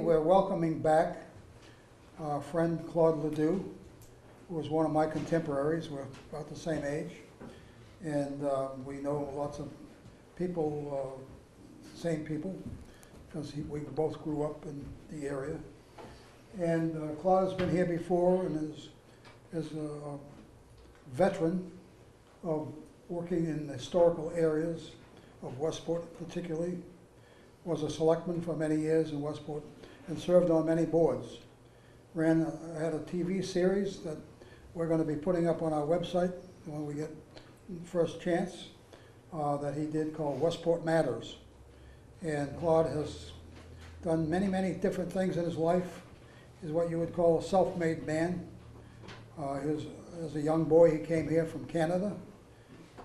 we're welcoming back our friend Claude Ledoux, who was one of my contemporaries. We're about the same age. And we know lots of people, same people, because we both grew up in the area. And Claude has been here before and is a veteran of working in historical areas of Westport particularly. Was a selectman for many years in Westport and served on many boards. Had a TV series that we're going to be putting up on our website when we get first chance, that he did called Westport Matters. And Claude has done many, many different things in his life. He's what you would call a self-made man. As a young boy, he came here from Canada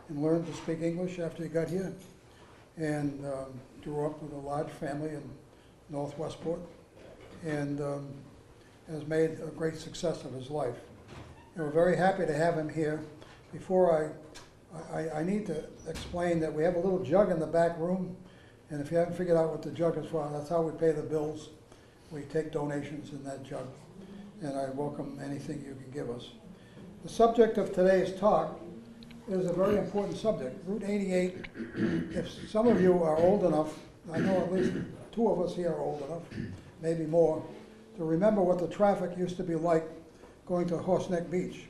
and learned to speak English after he got here, and grew up with a large family in North Westport, and has made a great success of his life. And we're very happy to have him here. Before I need to explain that we have a little jug in the back room, and if you haven't figured out what the jug is for, that's how we pay the bills. We take donations in that jug, and I welcome anything you can give us. The subject of today's talk is a very important subject. Route 88, if some of you are old enough, I know at least two of us here are old enough, maybe more, to remember what the traffic used to be like going to Horseneck Beach,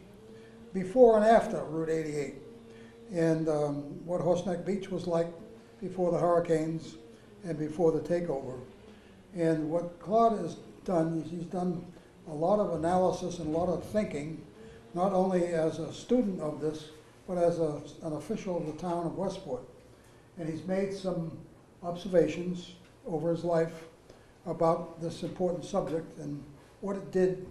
before and after Route 88, and what Horseneck Beach was like before the hurricanes and before the takeover. And what Claude has done is he's done a lot of analysis and a lot of thinking, not only as a student of this, but as an official of the town of Westport. And he's made some observations over his life about this important subject and what it did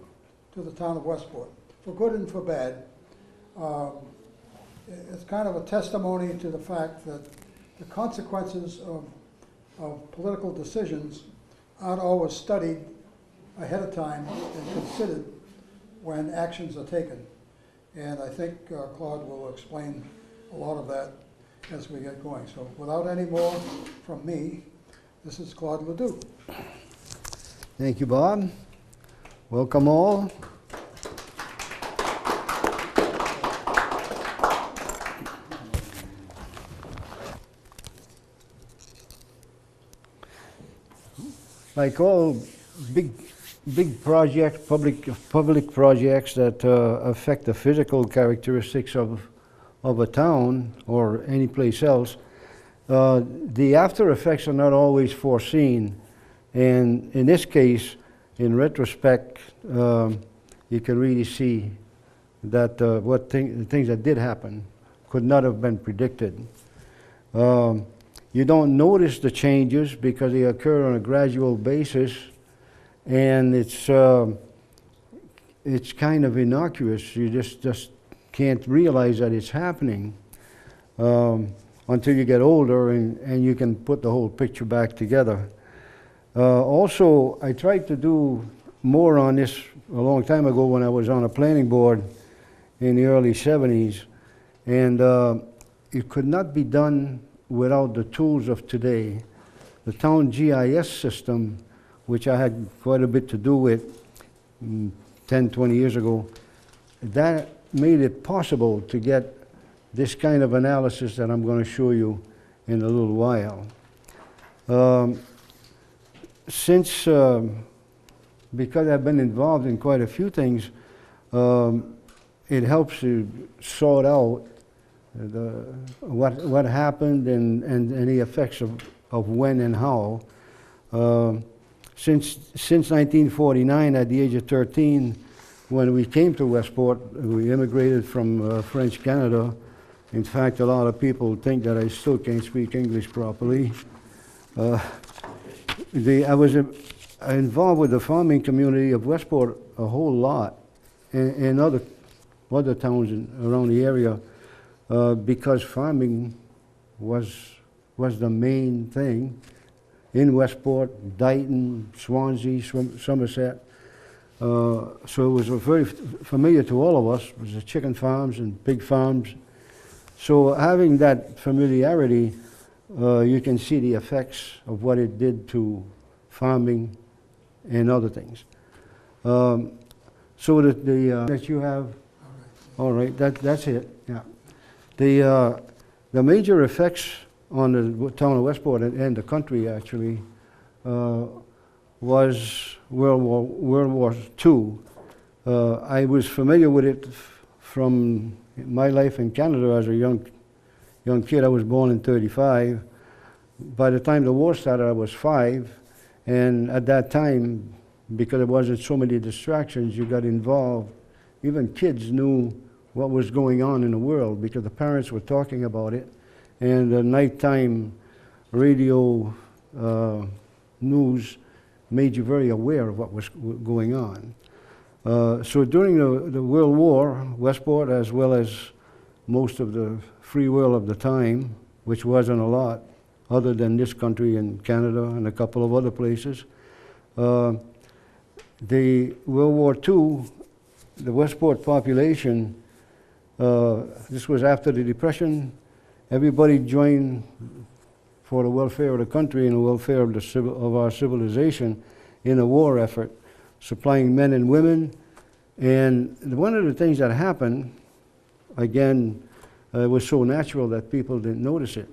to the town of Westport, for good and for bad. It's kind of a testimony to the fact that the consequences of political decisions aren't always studied ahead of time and considered when actions are taken. And I think Claude will explain a lot of that as we get going. So without any more from me, this is Claude Ledoux. Thank you, Bob. Welcome all. Like all big projects, public projects that affect the physical characteristics of a town or any place else, the after effects are not always foreseen. And in this case, in retrospect, you can really see that the things that did happen could not have been predicted. You don't notice the changes because they occur on a gradual basis, and it's kind of innocuous. You just can't realize that it's happening until you get older and you can put the whole picture back together. Also, I tried to do more on this a long time ago when I was on a planning board in the early 70s, and it could not be done without the tools of today. The town GIS system, which I had quite a bit to do with 10, 20 years ago, that made it possible to get this kind of analysis that I'm going to show you in a little while. Because I've been involved in quite a few things, it helps to sort out what happened and the effects of when and how. Since 1949, at the age of 13, when we came to Westport, we immigrated from French Canada. In fact, a lot of people think that I still can't speak English properly. I was involved with the farming community of Westport a whole lot, and other towns around the area, because farming was the main thing in Westport, Dighton, Swansea, Somerset. So it was very familiar to all of us. It was the chicken farms and pig farms. So having that familiarity, you can see the effects of what it did to farming and other things. So that you have, all right, that's it, yeah. The major effects on the town of Westport and the country actually was World War II. I was familiar with it from my life in Canada as a young kid. I was born in '35. By the time the war started, I was 5, and at that time, because there wasn't so many distractions, you got involved. Even kids knew what was going on in the world because the parents were talking about it, and the nighttime radio news made you very aware of what was going on. So during the World War, Westport, as well as most of the free world of the time, which wasn't a lot, other than this country and Canada and a couple of other places, the World War II, the Westport population, this was after the Depression, everybody joined for the welfare of the country and the welfare of our civilization in a war effort, supplying men and women. And one of the things that happened, again, it was so natural that people didn't notice it.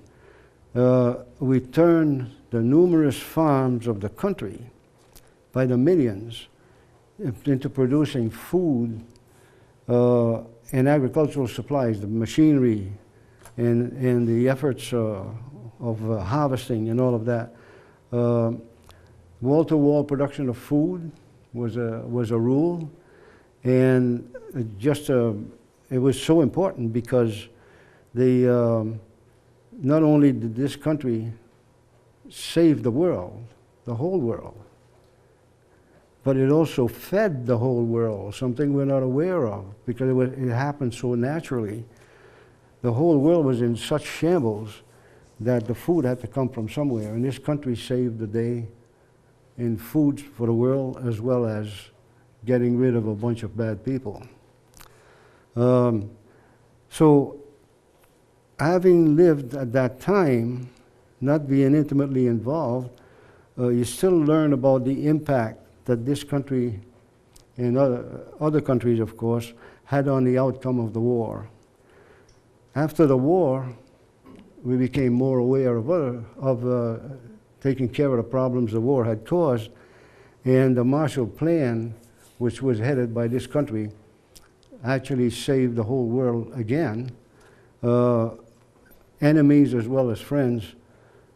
We turned the numerous farms of the country by the millions into producing food and agricultural supplies, the machinery and the efforts of harvesting and all of that. Wall-to-wall production of food was a rule, and it was so important because not only did this country save the world, the whole world, but it also fed the whole world, something we're not aware of because it happened so naturally. The whole world was in such shambles that the food had to come from somewhere, and this country saved the day in food for the world as well as getting rid of a bunch of bad people. So having lived at that time, not being intimately involved, you still learn about the impact that this country and other countries, of course, had on the outcome of the war. After the war, we became more aware of taking care of the problems the war had caused, and the Marshall Plan, which was headed by this country, actually saved the whole world again, enemies as well as friends,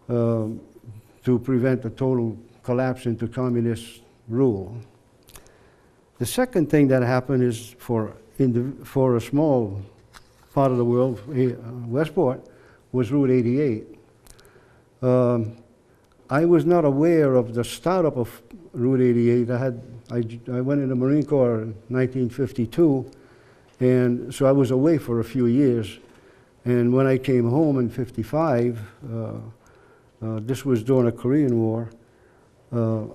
to prevent a total collapse into communist rule. The second thing that happened is for a small part of the world, Westport, was Route 88. I was not aware of the startup of Route 88. I went in the Marine Corps in 1952, and so I was away for a few years. And when I came home in '55, this was during the Korean War, and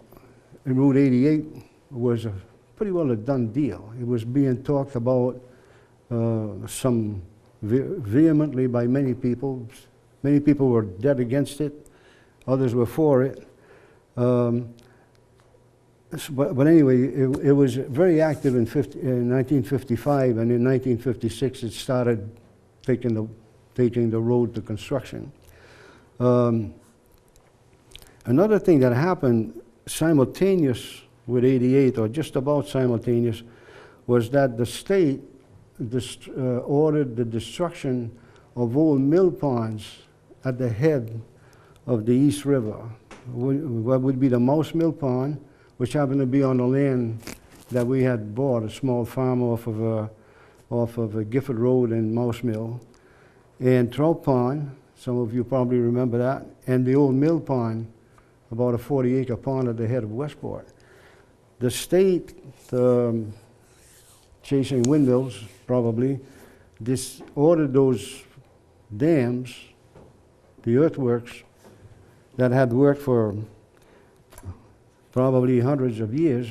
Route 88 was pretty well a done deal. It was being talked about vehemently by many people. Many people were dead against it. Others were for it. But anyway, it was very active in 1955, and in 1956 it started taking the road to construction. Another thing that happened simultaneous with 88, or just about simultaneous, was that the state ordered the destruction of old mill ponds at the head of the East River. What would be the Mouse Mill Pond, which happened to be on the land that we had bought, a small farm off of a Gifford Road in Mouse Mill, and Trout Pond, some of you probably remember that, and the old mill pond, about a 40-acre pond at the head of Westport. The state, chasing windmills probably, ordered those dams, the earthworks, that had worked for probably hundreds of years.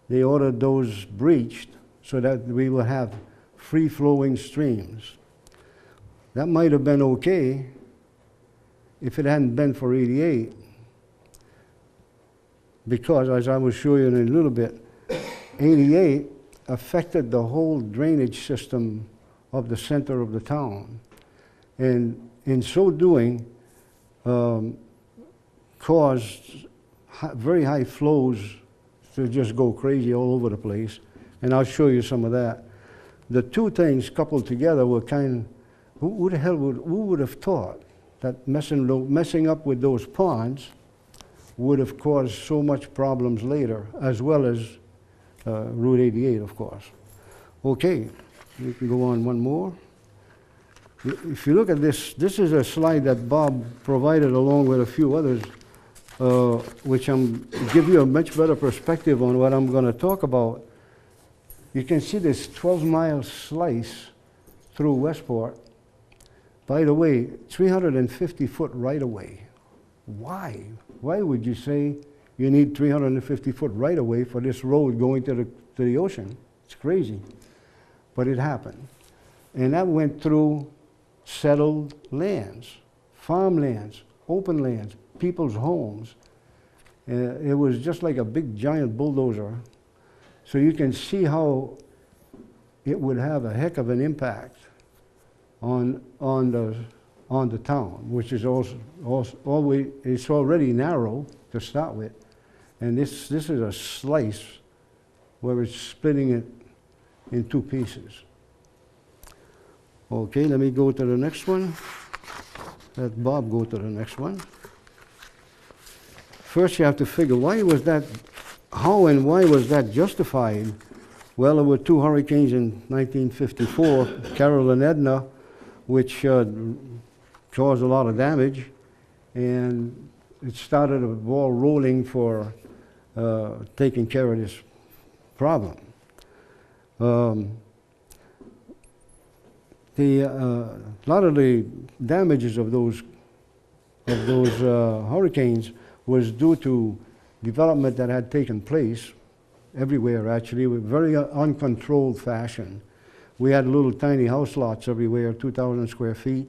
They ordered those breached so that we will have free-flowing streams. That might have been okay if it hadn't been for 88. because, as I will show you in a little bit, 88 affected the whole drainage system of the center of the town. And in so doing, caused very high flows to just go crazy all over the place. And I'll show you some of that. The two things coupled together were who would have thought that messing up with those ponds would have caused so much problems later, as well as Route 88, of course. Okay, we can go on one more. If you look at this, this is a slide that Bob provided along with a few others, which give you a much better perspective on what I'm going to talk about. You can see this 12-mile slice through Westport. By the way, 350-foot right-of-way. Why? Why would you say you need 350-foot right-of-way for this road going to the ocean? It's crazy. But it happened. And that went through settled lands, farmlands, open lands, people's homes. It was just like a big giant bulldozer. So you can see how it would have a heck of an impact on the town, which is always it's already narrow to start with, and this is a slice where it's splitting it in two pieces. Okay, let me go to the next one. Let Bob go to the next one. First, you have to figure how and why was that justified? Well, there were two hurricanes in 1954, Carol and Edna, which caused a lot of damage, and it started a ball rolling for taking care of this problem. A lot of the damages of those hurricanes was due to development that had taken place everywhere, actually, with very uncontrolled fashion. We had little tiny house lots everywhere, 2,000 square feet,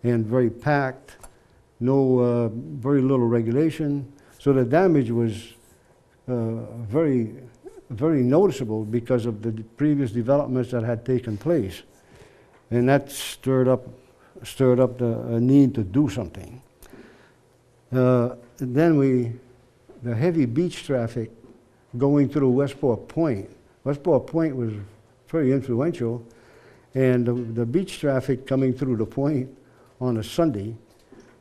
and very packed, very little regulation. So the damage was very, very noticeable because of the previous developments that had taken place. And that stirred up the need to do something. Then the heavy beach traffic going through Westport Point. Westport Point was very influential, and the beach traffic coming through the point on a Sunday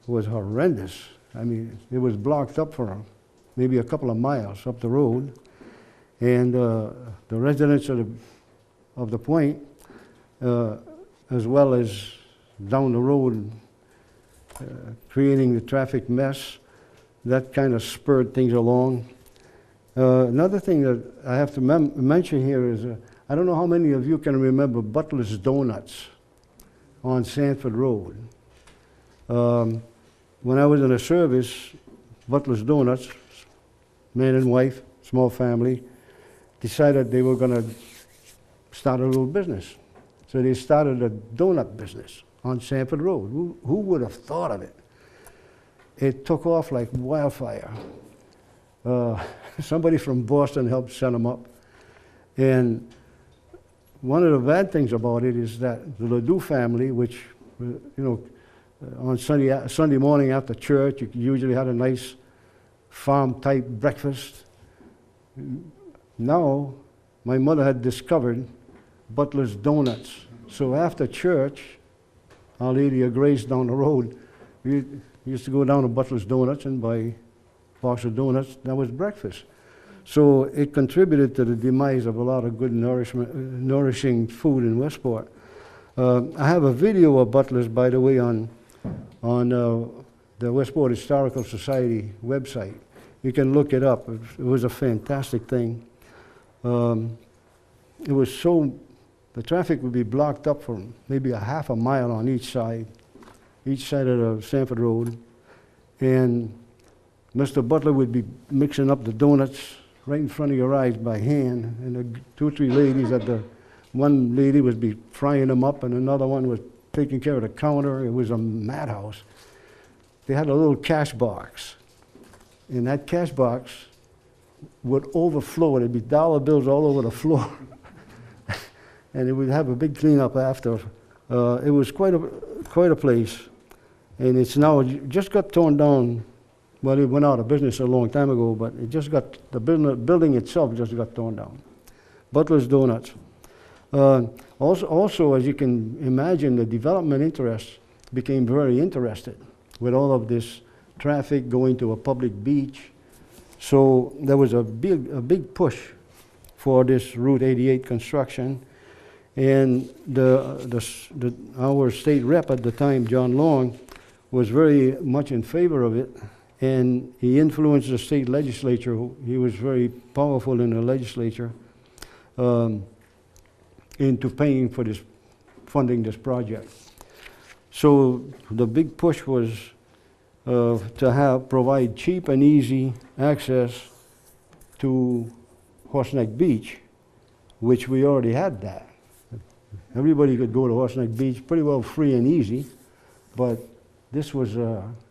was horrendous. I mean, it was blocked up for maybe a couple of miles up the road, and the residents of the point, as well as down the road, creating the traffic mess, that kind of spurred things along. Another thing that I have to mention here is, I don't know how many of you can remember Butler's Donuts on Sanford Road. When I was in the service, Butler's Donuts, man and wife, small family, decided they were going to start a little business. So they started a donut business on Sanford Road. Who would have thought of it? It took off like wildfire. Somebody from Boston helped set them up. And one of the bad things about it is that the Ledoux family, which, on Sunday morning after church, you usually had a nice farm-type breakfast. Now, my mother had discovered Butler's Donuts. So after church, Our Lady of Grace down the road, we used to go down to Butler's Donuts and buy a box of donuts. That was breakfast. So it contributed to the demise of a lot of good nourishing food in Westport. I have a video of Butler's, by the way, on the Westport Historical Society website. You can look it up. It was a fantastic thing. It was the traffic would be blocked up for maybe a half a mile on each side of the Sanford Road. And Mr. Butler would be mixing up the donuts right in front of your eyes by hand, and the 2 or 3 ladies one lady would be frying them up, and another one was taking care of the counter. It was a madhouse. They had a little cash box. In that cash box, would overflow. There'd be dollar bills all over the floor. And it would have a big cleanup after. It was quite a place. And it's now, it just got torn down. Well, it went out of business a long time ago, but it just got, the building itself just got torn down. Butler's Donuts. Also, as you can imagine, the development interests became very interested with all of this traffic going to a public beach. So there was a big push for this Route 88 construction. And our state rep at the time, John Long, was very much in favor of it. And he influenced the state legislature. He was very powerful in the legislature into paying for this, funding this project. So the big push was to provide cheap and easy access to Horseneck Beach, which we already had that. Everybody could go to Horseneck Beach pretty well free and easy, but this was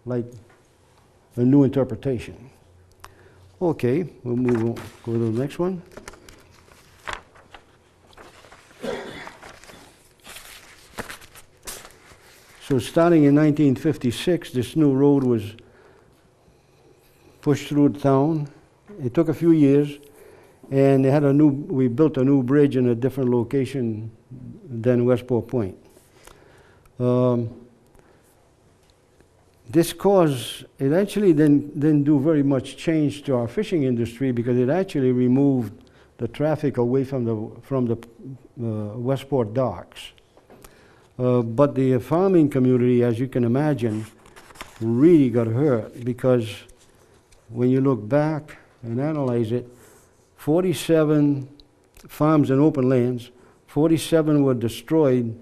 like a new interpretation. Okay, we'll move on, go to the next one. So starting in 1956, this new road was pushed through the town. It took a few years, and we built a new bridge in a different location than Westport Point. This caused, it actually didn't do very much change to our fishing industry because it actually removed the traffic away from the Westport docks. But the farming community, as you can imagine, really got hurt because when you look back and analyze it, 47 farms and open lands, 47 were destroyed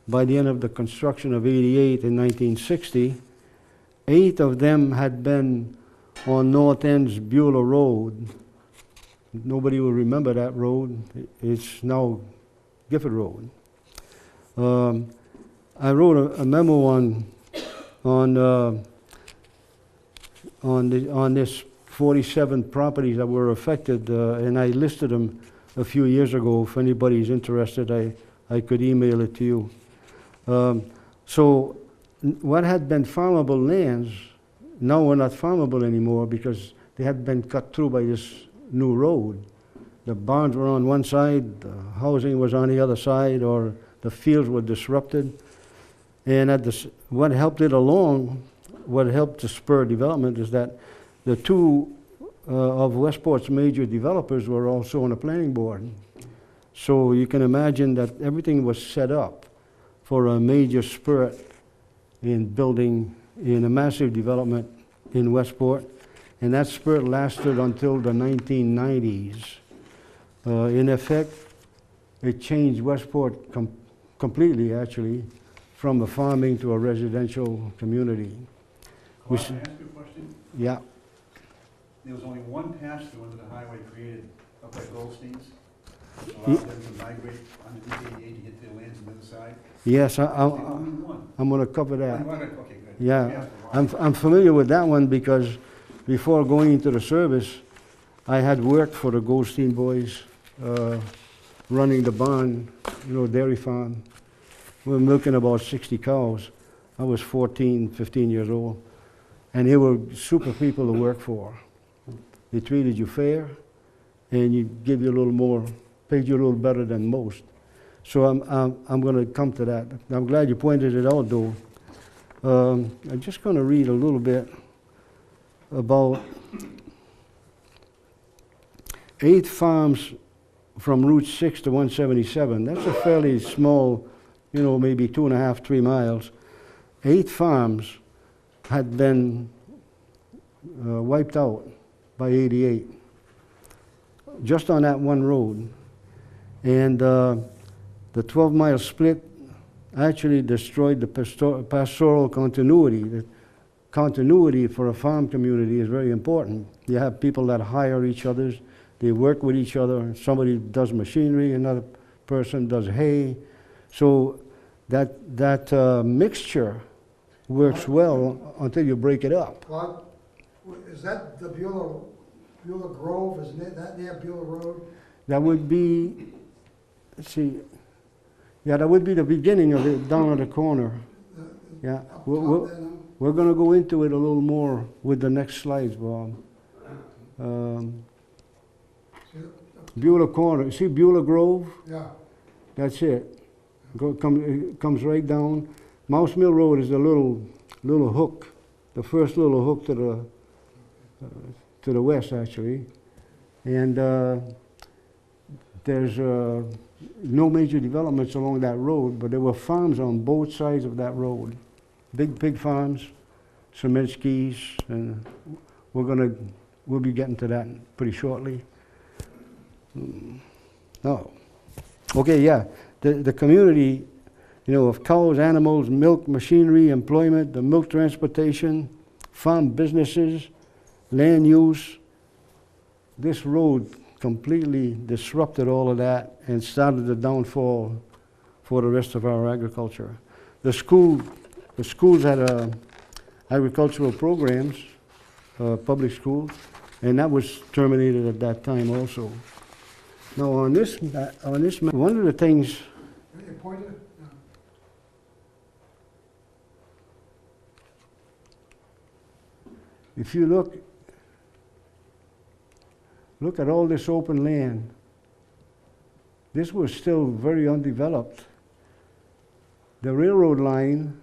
by the end of the construction of 88 in 1960. 8 of them had been on North End's Beulah Road. Nobody will remember that road. It's now Gifford Road. I wrote a memo on this 47 properties that were affected, and I listed them a few years ago. If anybody's interested, I could email it to you. So what had been farmable lands now were not farmable anymore because they had been cut through by this new road. The barns were on one side, the housing was on the other side, or the fields were disrupted. And what helped it along, what helped to spur development is that the two of Westport's major developers were also on the planning board. So you can imagine that everything was set up for a major spurt in building, in a massive development in Westport. And that spurt lasted until the 1990s. In effect, it changed Westport completely, actually, from a farming to a residential community. Can I ask you a question? Yeah. There was only one pass-through under the highway created up at Goldstein's, which allowed them to migrate underneath 88 to get their lands on the other side. Yes, The only one. I'm going to cover that. Okay, good. Yeah, I'm familiar with that one because before going into the service, I had worked for the Goldstein boys, running the barn, dairy farm. We were milking about 60 cows. I was 14, 15 years old. And they were super people to work for. They treated you fair, and you give you a little more, paid you a little better than most. So I'm going to come to that. I'm glad you pointed it out, though. I'm just going to read a little bit about 8 farms from Route 6 to 177. That's a fairly small, maybe 2.5, 3 miles. 8 farms had been wiped out by 88, just on that one road. And the 12-mile split actually destroyed the pastoral continuity. The continuity for a farm community is very important. You have people that hire each other, they work with each other. Somebody does machinery, another person does hay. So that mixture works well until you break it up. Claude, is that the Beulah Beulah Grove, isn't that near Beulah Road? That would be, let's see, yeah, that would be the beginning of it, down at the corner. Yeah, Up we're, top there, no? we're gonna go into it a little more with the next slides, Bob. See it? Beulah Corner, see Beulah Grove? Yeah, That's it. It comes right down. Mouse Mill Road is the little hook, the first little hook to the west, actually. And there's no major developments along that road, but there were farms on both sides of that road. Big pig farms, Seminskis, and we'll be getting to that pretty shortly. Oh, okay, yeah. The community, you know, of cows, animals, milk, machinery, employment, the milk transportation, farm businesses, land use. This road completely disrupted all of that and started the downfall for the rest of our agriculture. The schools had agricultural programs, public schools, and that was terminated at that time also. Now on this map, one of the things, you pointed it? Yeah. if you look at all this open land, this was still very undeveloped. The railroad line,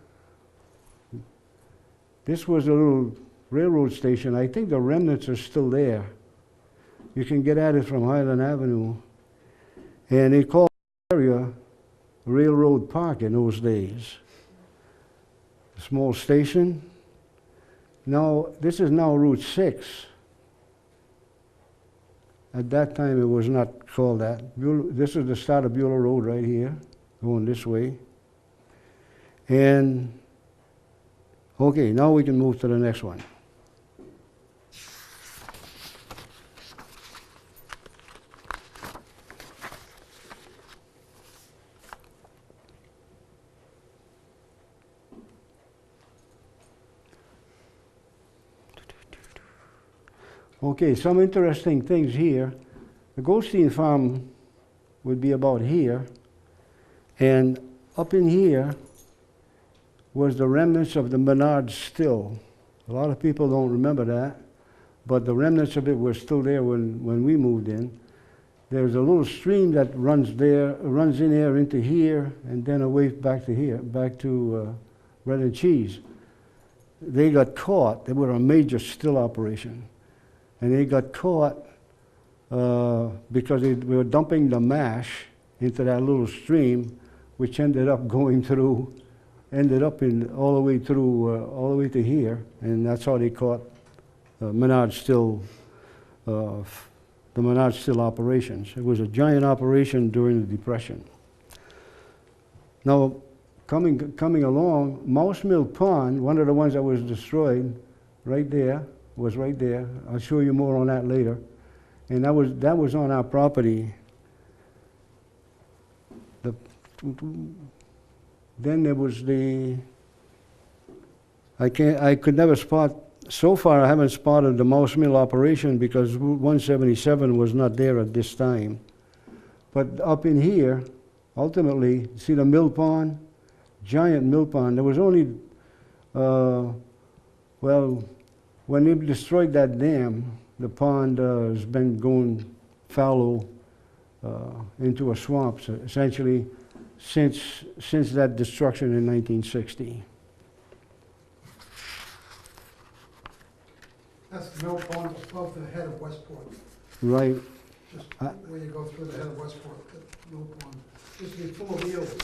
this was a little railroad station. I think the remnants are still there. You can get at it from Highland Avenue. And they called the area Railroad Park in those days. A small station. Now, this is now Route 6. At that time, it was not called that. This is the start of Beulah Road right here, going this way. And, okay, now we can move to the next one. Okay, some interesting things here. The Goldstein farm would be about here, and up in here was the remnants of the Menard Still. A lot of people don't remember that, but the remnants of it were still there when we moved in. There's a little stream that runs in there into here, and then away back to here, back to Bread and Cheese. They got caught. They were a major still operation. And they got caught because we were dumping the mash into that little stream, which ended up all the way to here, and that's how they caught Menard Still, the Menard Still operations. It was a giant operation during the Depression. Now, coming along, Mouse Mill Pond, one of the ones that was destroyed, right there. Was right there. I'll show you more on that later. And that was on our property. Then there was I could never spot, so far I haven't spotted the Mouse Mill operation because Route 177 was not there at this time. But up in here, ultimately, see the mill pond? Giant mill pond. There was only, when they destroyed that dam, the pond has been going fallow into a swamp, so essentially, since that destruction in 1960. That's the mill pond above the head of Westport. Right. Just when you go through the head of Westport, the mill pond. Used to be full of eels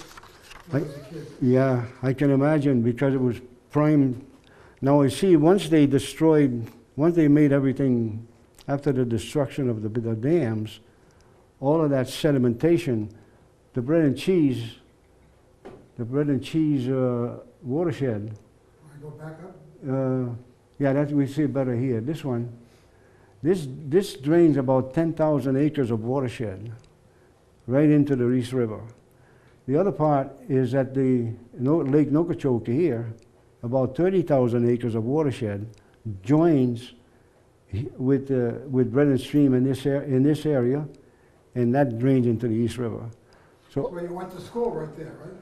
when I was a kid. Yeah, I can imagine because it was prime. Now I see once they made everything, after the destruction of the dams, all of that sedimentation, the bread and cheese watershed. I go back up? Yeah, that we see it better here. This one, this drains about 10,000 acres of watershed right into the Reese River. The other part is at the Lake Nokichoke here, about 30,000 acres of watershed joins with Brennan Stream in this area, and that drains into the East River. So you went to school right there, right?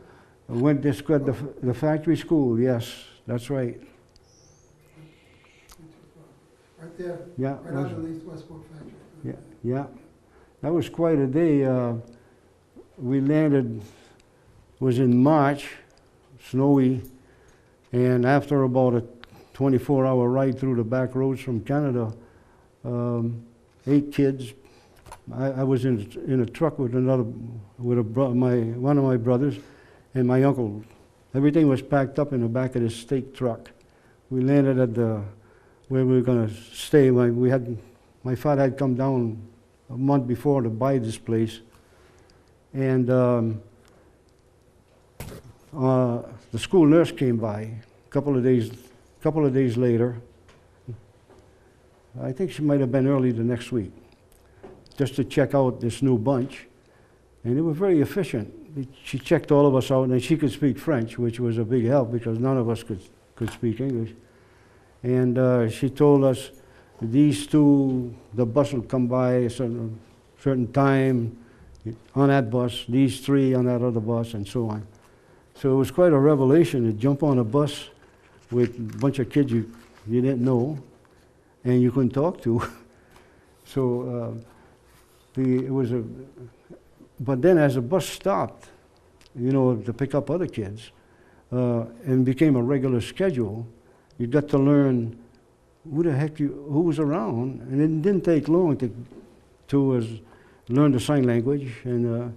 I went to the factory school, yes, that's right. Right there, Yeah, right underneath Westport factory. yeah, yeah. That was quite a day. We landed, was in March, snowy, and after about a 24-hour ride through the back roads from Canada, 8 kids. I was in a truck with one of my brothers and my uncle. Everything was packed up in the back of this stake truck. We landed at where we were going to stay. My father had come down a month before to buy this place, and the school nurse came by a couple of days later. I think she might have been early the next week, just to check out this new bunch, and they were very efficient. She checked all of us out, and she could speak French, which was a big help because none of us could speak English. And she told us, these two, the bus will come by a certain time on that bus, these 3 on that other bus, and so on. So it was quite a revelation to jump on a bus with a bunch of kids you didn't know and you couldn't talk to. So but then as the bus stopped, to pick up other kids, and became a regular schedule, you got to learn who was around, and it didn't take long to learn the sign language. And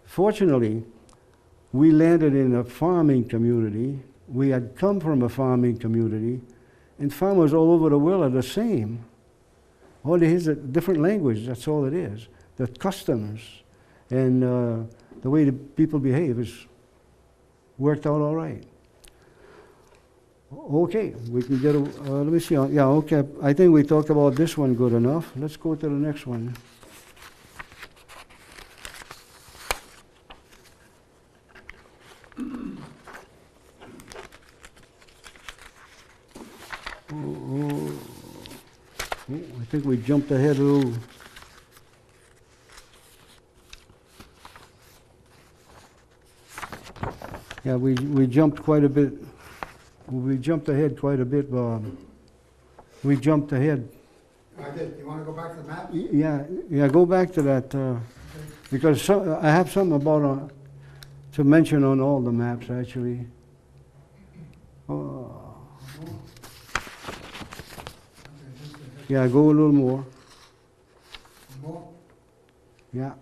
fortunately, we landed in a farming community. We had come from a farming community, and farmers all over the world are the same. All it is a different language, that's all it is. The customs and the way the people behave is worked out all right. Okay, we can get let me see. Yeah, okay, I think we talked about this one good enough. Let's go to the next one. I think we jumped ahead a little. Yeah, we jumped quite a bit. We jumped ahead quite a bit, we jumped ahead. I did. You want to go back to the map? Yeah, go back to that, because I have something about to mention on all the maps, actually. Yeah, go a little more. More? Yeah.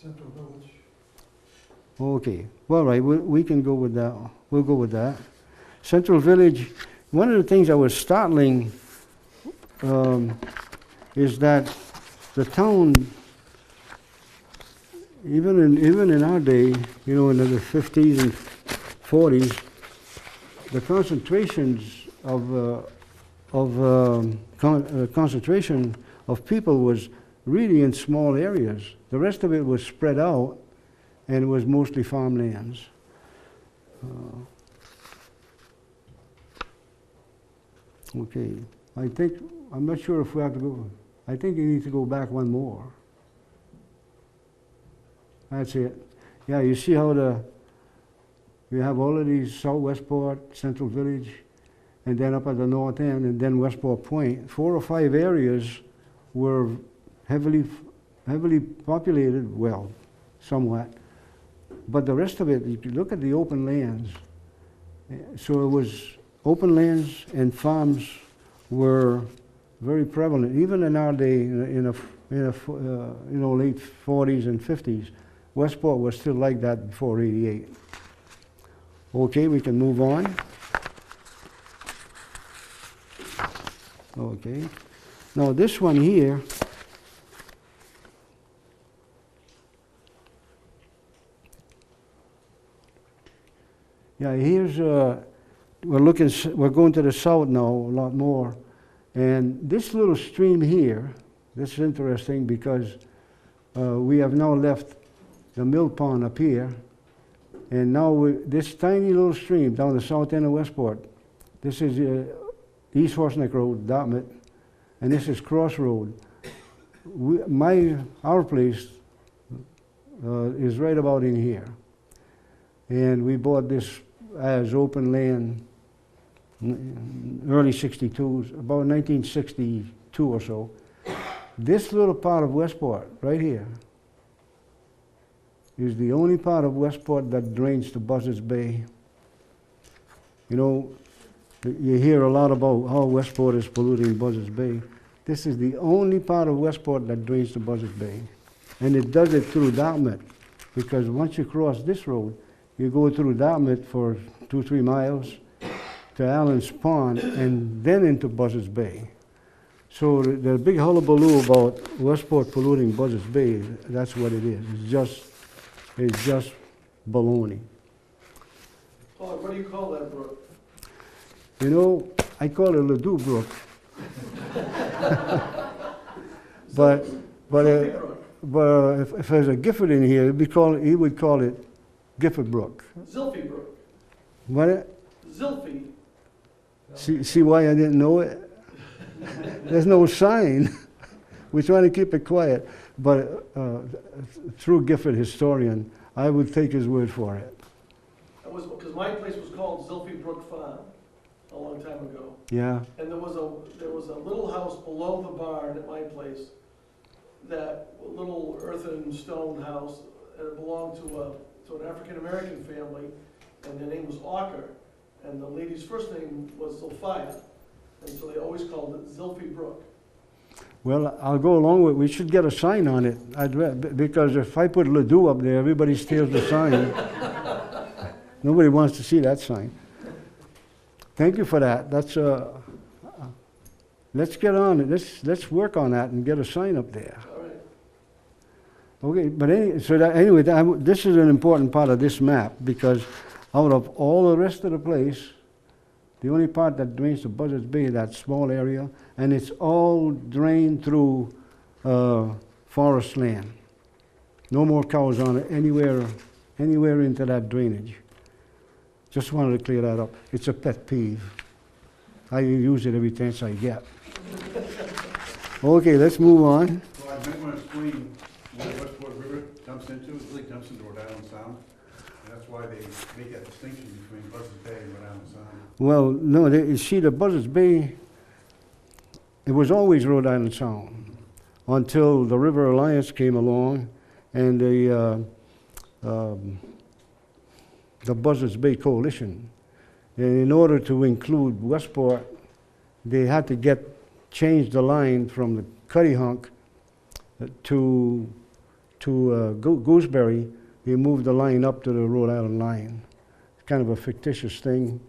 Central Village. Okay, well, all right, we can go with that. We'll go with that. Central Village, one of the things that was startling is that the town, even in our day, in the 50s and 40s, the concentrations concentration of people was really in small areas. The rest of it was spread out, and it was mostly farmlands. Okay, I'm not sure if we have to go, I think you need to go back one more. That's it. Yeah, you see how you have all of these South Westport, Central Village, and then up at the north end, and then Westport Point. 4 or 5 areas were heavily populated, well, somewhat. But the rest of it, if you look at the open lands, so it was open lands and farms were very prevalent. Even in our day, in the late 40s and 50s, Westport was still like that before '88. Okay, we can move on. Okay. Now this one here, yeah, here's, we're going to the south now a lot more. And this little stream here, this is interesting because we have now left the mill pond up here. And now this tiny little stream down the south end of Westport, this is East Horse Neck Road, Dartmouth, and this is Cross Road. Our place is right about in here. And we bought this as open land early 62, about 1962 or so. This little part of Westport, right here, is the only part of Westport that drains to Buzzards Bay. You know, you hear a lot about how Westport is polluting Buzzards Bay. This is the only part of Westport that drains to Buzzards Bay. And it does it through Dartmouth, because once you cross this road, you go through Dartmouth for 2-3 miles to Allen's Pond and then into Buzzards Bay. So the big hullabaloo about Westport polluting Buzzards Bay, that's what it is. It's just baloney. Claude, what do you call that brook? You know, I call it Ledoux Brook. but if there's a Gifford in here, he would call it Gifford Brook. Zilphy Brook. What? Zilphy. See why I didn't know it? There's no sign. We're trying to keep it quiet. But through Gifford historian, I would take his word for it. That was because my place was called Zilphy Brook Farm a long time ago. Yeah. And there was a little house below the barn at my place, that little earthen stone house, and it belonged to an African American family, and their name was Ocker, and the lady's first name was Zilphia, and so they always called it Zilphy Brook. Well, I'll go along with it. We should get a sign on it. Because if I put Ledoux up there, everybody steals the sign. Nobody wants to see that sign. Thank you for that. That's let's get on it. Let's work on that and get a sign up there. All right. Okay, but this is an important part of this map, because out of all the rest of the place, the only part that drains to Buzzards Bay is that small area, and it's all drained through forest land. No more cows on it anywhere into that drainage. Just wanted to clear that up. It's a pet peeve. I use it every chance I get. Okay, let's move on. Well, I might want to explain what Westport River dumps into. It really dumps into Rhode Island Sound. And that's why they make that distinction between Buzzards Bay and Rhode Island Sound. Well, no, you see, the Buzzards Bay, it was always Rhode Island Sound until the River Alliance came along and the Buzzards Bay Coalition. And in order to include Westport, they had to change the line from the Cuttyhunk to Gooseberry. They moved the line up to the Rhode Island line. It's kind of a fictitious thing,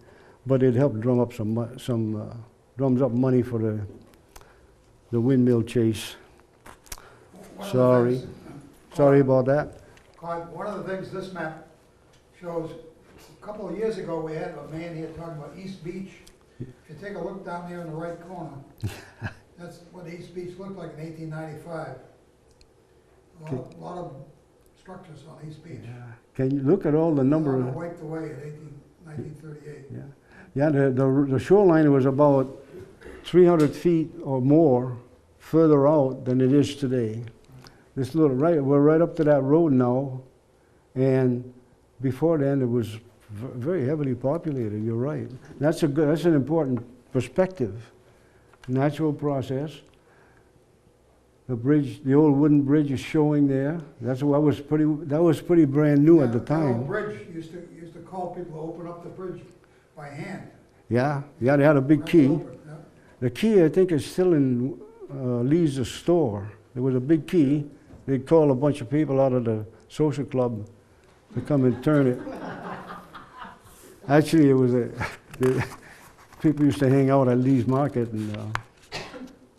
but it helped drum up drums up money for the windmill chase. Sorry about that. Claude, one of the things this map shows, a couple of years ago, we had a man here talking about East Beach. If you take a look down there in the right corner, that's what East Beach looked like in 1895. A lot of structures on East Beach. Can you look at all the number All of... wiped away in 1938. Yeah, the shoreline was about 300 feet or more further out than it is today. We're right up to that road now, and before then it was very heavily populated. You're right. That's an important perspective. Natural process. The bridge, the old wooden bridge, is showing there. That was pretty brand new at the That time. old bridge used to call people to open up the bridge by hand. Yeah, they had a big Right key. open, yeah. The key, I think, is still in Lee's store. There was a big key. They'd call a bunch of people out of the social club to come and turn it. Actually, it was people used to hang out at Lee's Market, and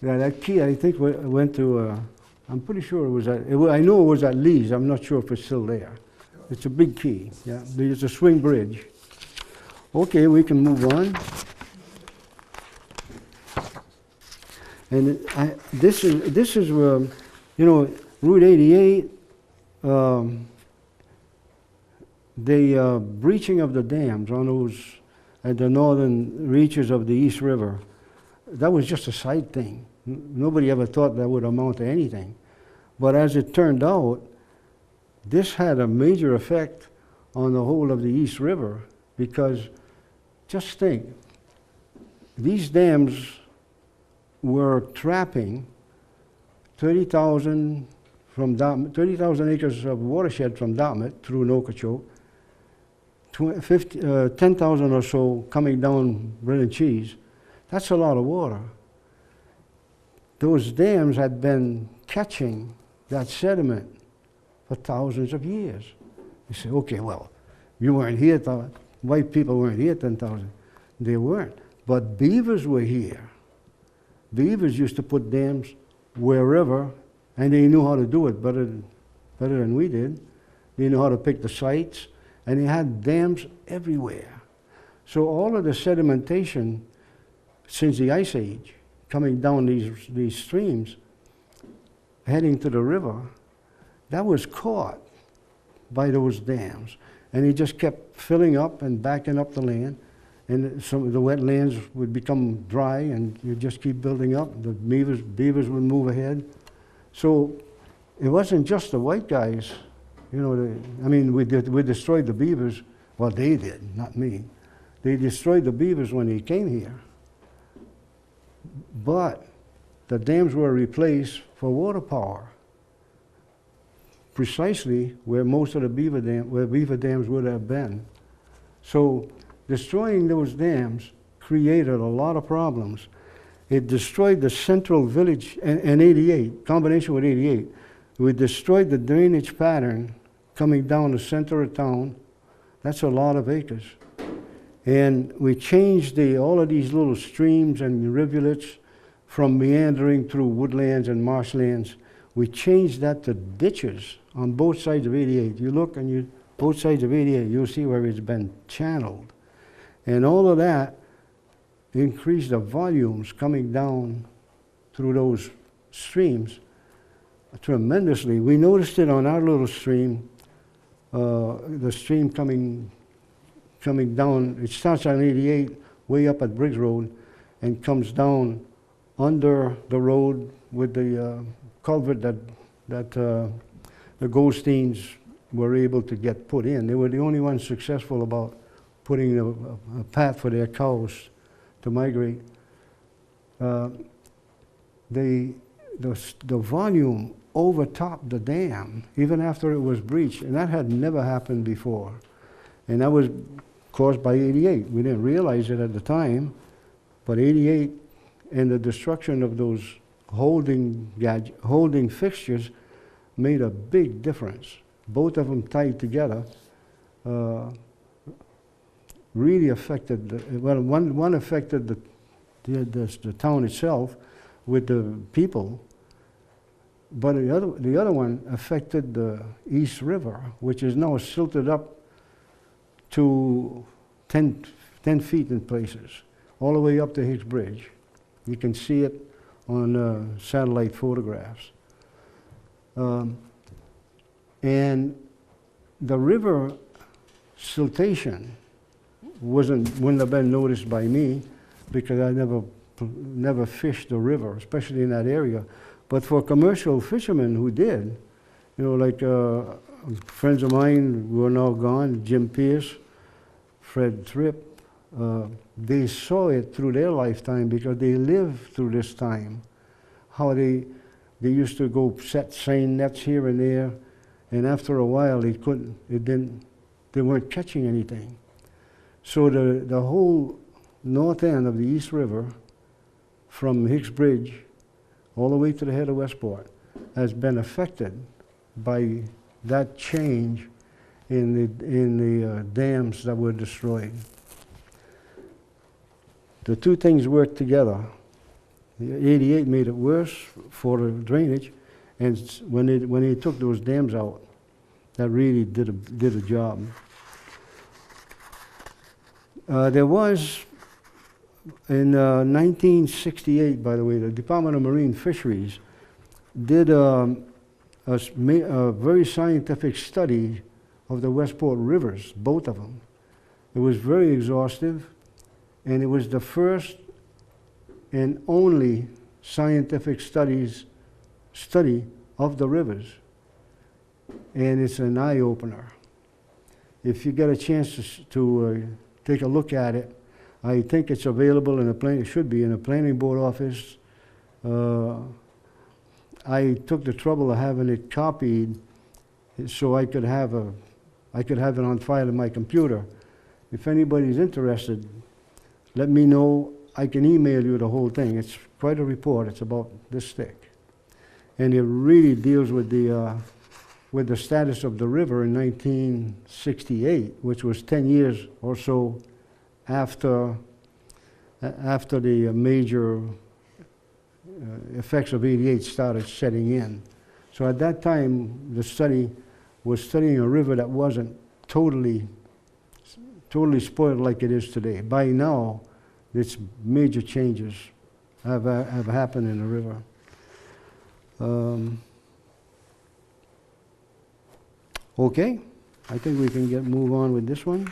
that key, I think, went to. I'm pretty sure it was I know it was at Lee's. I'm not sure if it's still there. It's a big key. Yeah, it's a swing bridge. Okay, we can move on. And this is Route 88. The breaching of the dams on those at the northern reaches of the East River that was just a side thing. Nobody ever thought that would amount to anything. But as it turned out, this had a major effect on the whole of the East River, because just think, these dams were trapping 30,000 acres of watershed from Dartmouth through Nokachoke, 10,000 or so coming down Brennan Cheese. That's a lot of water. Those dams had been catching that sediment for thousands of years. You say, okay, well, you weren't here, white people weren't here 10,000. They weren't. But beavers were here. Beavers used to put dams wherever, and they knew how to do it better than we did. They knew how to pick the sites, and they had dams everywhere. So all of the sedimentation since the Ice Age, coming down these streams, heading to the river, that was caught by those dams. And it just kept filling up and backing up the land. And some of the wetlands would become dry, and you just keep building up. The beavers would move ahead. So it wasn't just the white guys. You know, we destroyed the beavers. Well, they did, not me. They destroyed the beavers when they came here. But the dams were replaced for water power, precisely where most of the beaver dams would have been. So destroying those dams created a lot of problems. It destroyed the central village, and 88, combination with 88, we destroyed the drainage pattern coming down the center of town. That's a lot of acres. And we changed all of these little streams and rivulets from meandering through woodlands and marshlands. We changed that to ditches on both sides of 88. You look and both sides of 88, you'll see where it's been channeled. And all of that increased the volumes coming down through those streams tremendously. We noticed it on our little stream, the stream coming down. It starts on 88, way up at Briggs Road, and comes down under the road with the culvert that the Goldsteins were able to get put in. They were the only ones successful about putting a path for their cows to migrate. The volume overtopped the dam even after it was breached, and that had never happened before. And that was caused by 88. We didn't realize it at the time, but 88 and the destruction of those holding fixtures made a big difference. Both of them tied together really affected, one affected the town itself with the people, but the other one affected the East River, which is now silted up to 10 feet in places, all the way up to Hicks Bridge. You can see it on satellite photographs. And the river siltation wouldn't have been noticed by me, because I never fished the river, especially in that area. But for commercial fishermen who did, you know, like friends of mine who are now gone, Jim Pierce, Fred Tripp, they saw it through their lifetime because they lived through this time. How they used to go set seine nets here and there, and after a while they weren't catching anything. So the whole north end of the East River, from Hicks Bridge all the way to the head of Westport, has been affected by that change in the dams that were destroyed. The two things worked together. The 88 made it worse for the drainage, and when they took those dams out, that really did a job. There was, in 1968, by the way, the Department of Marine Fisheries did a very scientific study of the Westport rivers, both of them. It was very exhaustive, and it was the first and only scientific study of the rivers, and it's an eye-opener. If you get a chance to take a look at it, I think it's available in it should be in a planning board office. I took the trouble of having it copied so I could have it on file in my computer. If anybody's interested, let me know. I can email you the whole thing. It's quite a report. It's about this thick. And it really deals with the status of the river in 1968, which was 10 years or so after the major effects of '88 started setting in. So at that time, the study was studying a river that wasn't totally spoiled like it is today. By now, its major changes have happened in the river. Okay, I think we can move on with this one.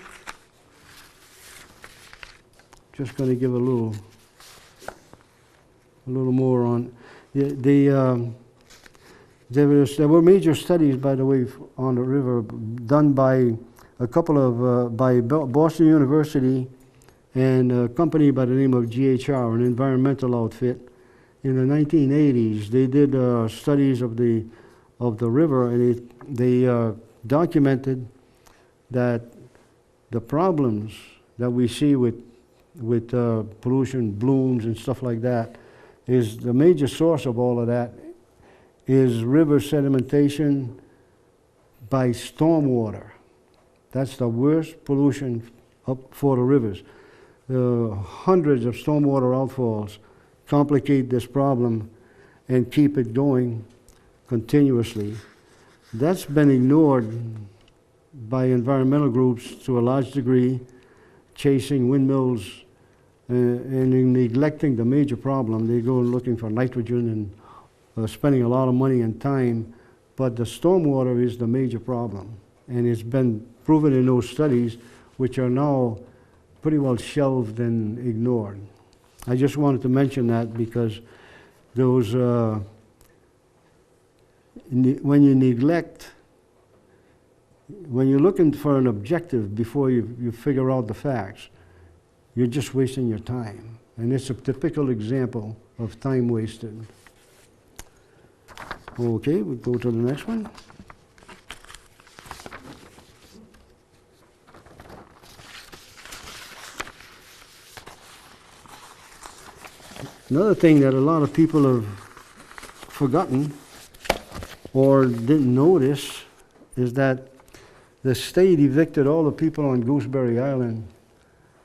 Just going to give a little more on there were major studies, by the way, on the river done by a couple of by Boston University and a company by the name of GHR, an environmental outfit. In the 1980s, they did studies of the river, and they documented that the problems that we see with pollution, blooms, and stuff like that, is the major source of all of that is river sedimentation by stormwater. That's the worst pollution for the rivers. Hundreds of stormwater outfalls complicate this problem and keep it going continuously. That's been ignored by environmental groups to a large degree, chasing windmills and in neglecting the major problem. They go looking for nitrogen and spending a lot of money and time, but the stormwater is the major problem. And it's been proven in those studies, which are now pretty well shelved and ignored. I just wanted to mention that because those, when you neglect, when you're looking for an objective before you figure out the facts, you're just wasting your time. And it's a typical example of time wasted. Okay, we'll go to the next one. Another thing that a lot of people have forgotten or didn't notice is that the state evicted all the people on Gooseberry Island,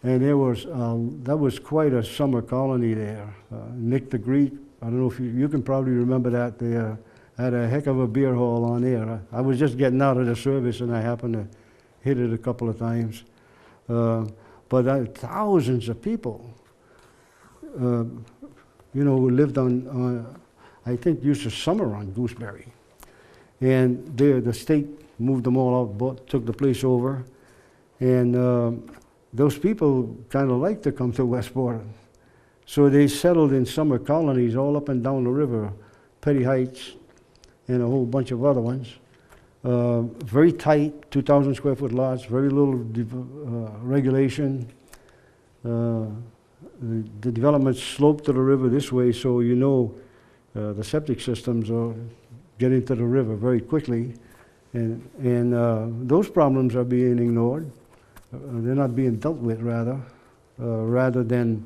and that was quite a summer colony there. Nick the Greek, I don't know if you can probably remember that. They had a heck of a beer hall on there. I was just getting out of the service and I happened to hit it a couple of times. But thousands of people, who lived on, I think used to summer on Gooseberry. And the state moved them all out, took the place over. And those people kind of like to come to Westport. So they settled in summer colonies all up and down the river, Petty Heights, and a whole bunch of other ones. Very tight, 2,000 square foot lots, very little regulation. The development sloped to the river this way, so the septic systems get into the river very quickly. And those problems are being ignored. They're not being dealt with, rather than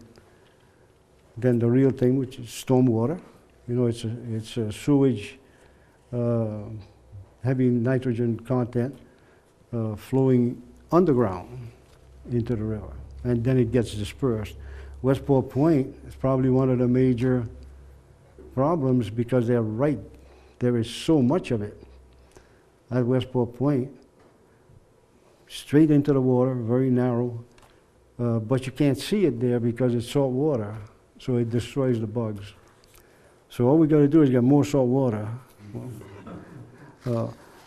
the real thing, which is stormwater. It's a sewage, heavy nitrogen content flowing underground into the river, and then it gets dispersed. Westport Point is probably one of the major problems because they're right. There is so much of it at Westport Point, straight into the water, very narrow, but you can't see it there because it's salt water, so it destroys the bugs. So all we got to do is get more salt water.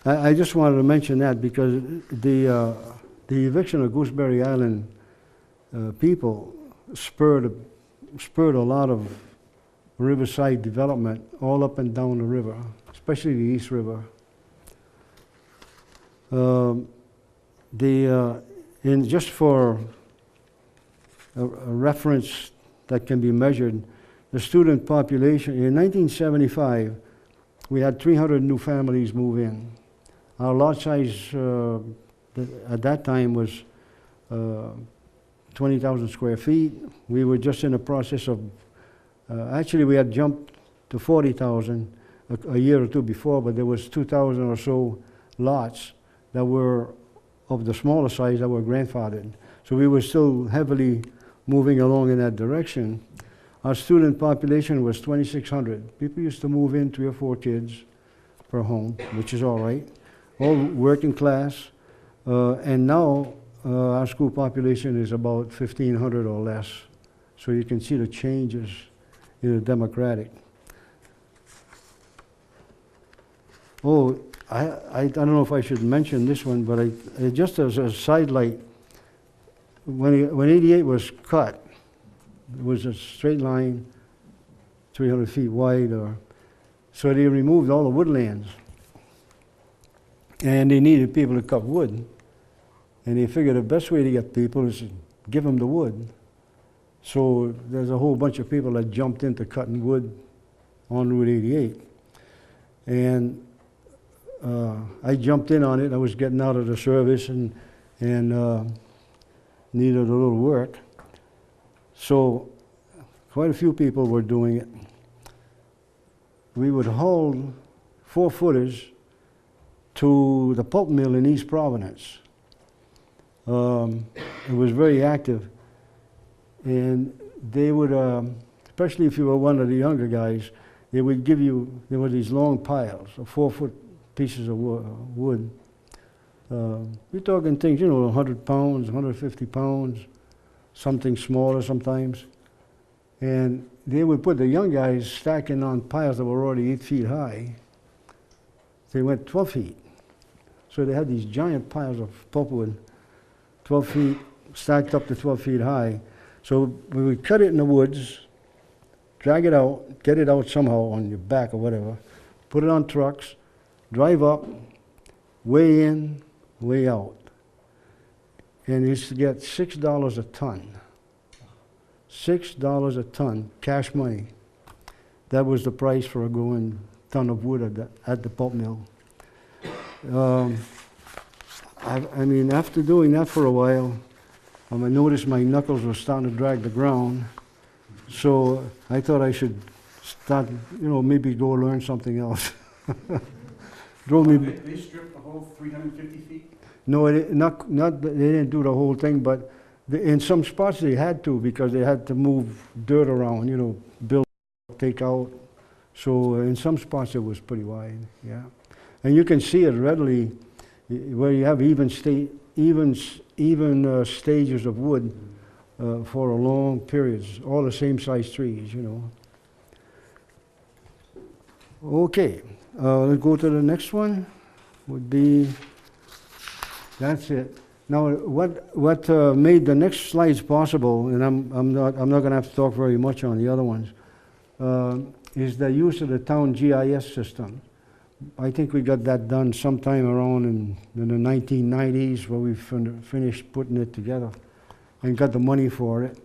I just wanted to mention that because the eviction of Gooseberry Island people spurred spurred a lot of riverside development all up and down the river, especially the East River. And just for a reference that can be measured, the student population, in 1975, we had 300 new families move in. Our lot size at that time was 20,000 square feet. We were just in the process of, actually we had jumped to 40,000 a year or two before, but there was 2,000 or so lots that were of the smaller size that were grandfathered. So we were still heavily moving along in that direction. Our student population was 2,600. People used to move in 3 or 4 kids per home, which is all right. All working class. And now our school population is about 1,500 or less. So you can see the changes in the demographic. Oh, I don't know if I should mention this one, but just as a sidelight, when 88 was cut, it was a straight line, 300 feet wide, so they removed all the woodlands. And they needed people to cut wood. And they figured the best way to get people is to give them the wood. So there's a whole bunch of people that jumped into cutting wood on Route 88. And I jumped in on it. I was getting out of the service and needed a little work. So quite a few people were doing it. We would haul 4-footers to the pulp mill in East Providence. It was very active. And they would, especially if you were one of the younger guys, they would give you, there were these long piles of 4-foot pieces of wood. We're talking things, 100 pounds, 150 pounds, something smaller sometimes. And they would put the young guys stacking on piles that were already 8 feet high. They went 12 feet. So they had these giant piles of pulpwood, 12 feet, stacked up to 12 feet high. So we would cut it in the woods, drag it out, get it out somehow on your back or whatever, put it on trucks, drive up, way in, way out. And it used to get $6 a ton. $6 a ton, cash money. That was the price for a going ton of wood at the pulp mill. I mean, after doing that for a while, I noticed my knuckles were starting to drag the ground. So I thought I should start, maybe go learn something else. They stripped the whole 350 feet? No, they didn't do the whole thing, but in some spots they had to, because they had to move dirt around, build, take out. So in some spots it was pretty wide, yeah. And you can see it readily where you have even stages of wood for a long periods, all the same size trees, Okay, let's go to the next one. Would be, that's it. Now, what made the next slides possible, and I'm not going to have to talk very much on the other ones, is the use of the town GIS system. I think we got that done sometime around in the 1990s, where we finished putting it together and got the money for it.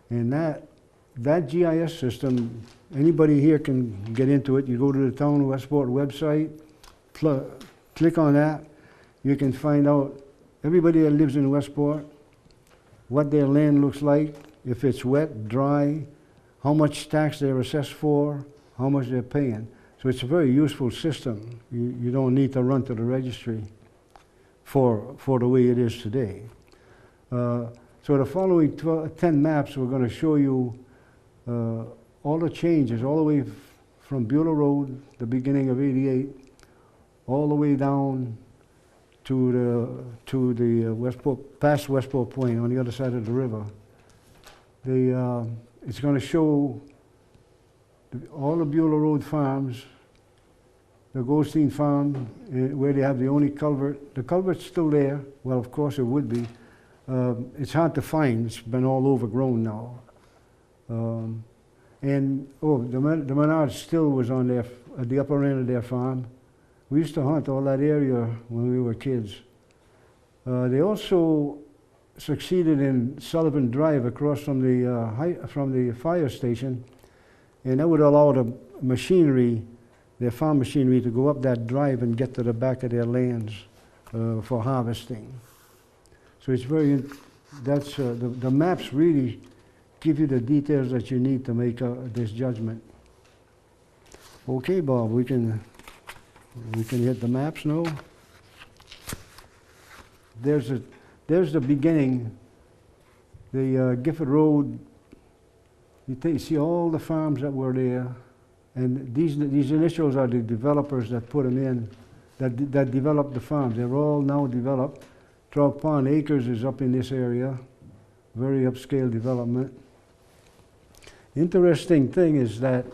And that GIS system, anybody here can get into it. You go to the town Westport website, click on that, you can find out everybody that lives in Westport, what their land looks like, if it's wet, dry, how much tax they're assessed for, how much they're paying. So it's a very useful system. You don't need to run to the registry for the way it is today. So the following 10 maps, we're going to show you all the changes, all the way from Beulah Road, the beginning of 88, all the way down to the Westport, past Westport Point on the other side of the river. It's going to show all the Beulah Road farms, the Goldstein farm, where they have the only culvert. The culvert's still there. Well, of course it would be. It's hard to find. It's been all overgrown now. The Menards still was on their, at the upper end of their farm. We used to hunt all that area when we were kids. They also succeeded in Sullivan Drive across from the fire station, and that would allow the machinery, their farm machinery, to go up that drive and get to the back of their lands for harvesting. So it's very, the maps really give you the details that you need to make this judgment. Okay, Bob, we can hit the maps now. There's the beginning, the Gifford Road. You see all the farms that were there, and these initials are the developers that put them in, that developed the farms. They're all now developed. Trout Pond Acres is up in this area, very upscale development. Interesting thing is that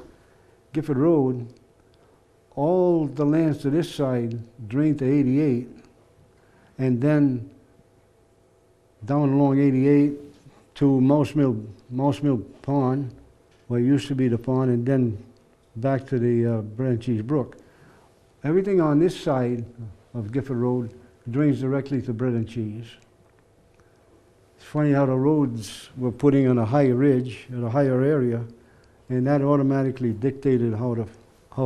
Gifford Road, all the lands to this side drain to 88, and then down along 88 to Mouse Mill Pond, where it used to be the pond, and then back to the Bread and Cheese Brook. Everything on this side of Gifford Road drains directly to Bread and Cheese. It's funny how the roads were putting on a higher ridge, at a higher area, and that automatically dictated how